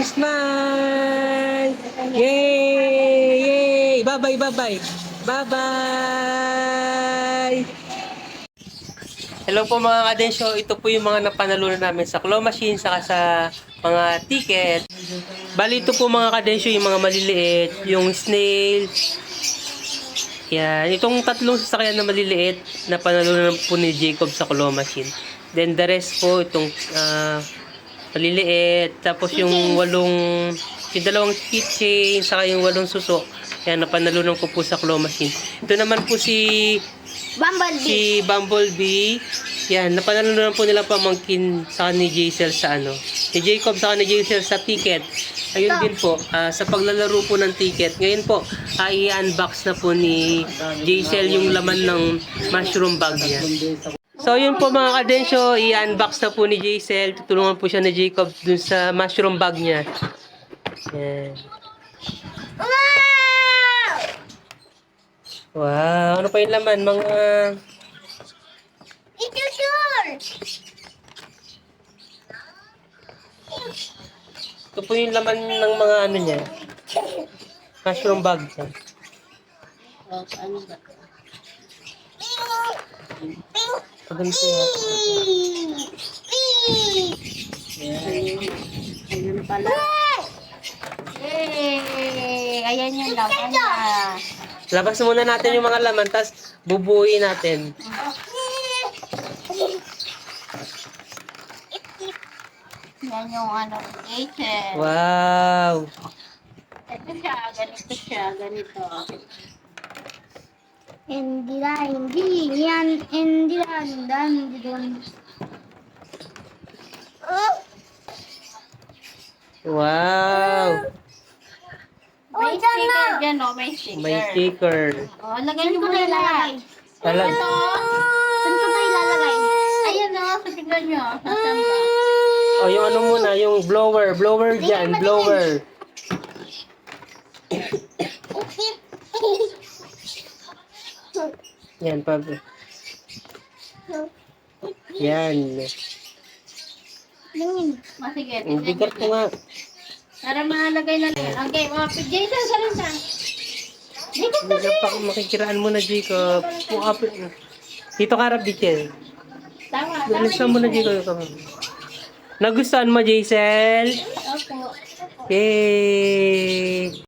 Smile! Yay! Yay! Bye-bye, bye-bye! Bye-bye! Hello po mga kadensyo, ito po yung mga napanalunan namin sa claw machine saka sa mga ticket. Bali ito po mga kadensyo, yung mga maliliit, yung snail. Yan, itong tatlong sasakyan na maliliit na panalunan po ni Jacob sa claw machine. Then the rest po itong maliliit, tapos yung dalawang keychain saka yung 8 suso. Yan, napanalunan ko po sa claw machine. Ito naman po si Bumblebee. Yan, napanalunan po nila pamangkin sa ni Jaisel sa ni Jacob sa ni Jaisel sa ticket. Ayun din po, sa paglalaro po ng ticket. Ngayon po, i-unbox na po ni Jaisel yung laman ng mushroom bag niya. So yun po mga kadensyo, i-unbox na po ni Jaisel. Tutulungan po siya ni Jacob dun sa mushroom bag niya. Yan. Wow! Ano pa yung laman? Mga... Ito po yung laman ng mga niya. Mushroom bag niya. Paganto yan. Ayan pala. Yay! Ayan yung laman na. Labas muna natin yung mga laman, tapos bubuuin natin. Yan yung kitchen. Wow! Ito siya, ganito. Hindi. Yan, hindi doon. Wow! May sticker dyan, no? May sticker. May sticker. Lagay niyo muna lahat. Talag. Saan ko tayo ilalagay? Ayun, no? So, tignan nyo. Nasaan ba? O, yung muna, yung blower. Blower dyan, blower. Yan, Pablo. Yan. Sige. Ang bigat ko nga. Para malagay na lang. Okay, mga Jason, sarin sa. Jacob Hindi pa ako makikiraan mo na, Jacob. Dito ka, Rabichel. Tama. Bilisan mo na, Jacob. Nagustuhan mo, Jaisel? Opo. Yay!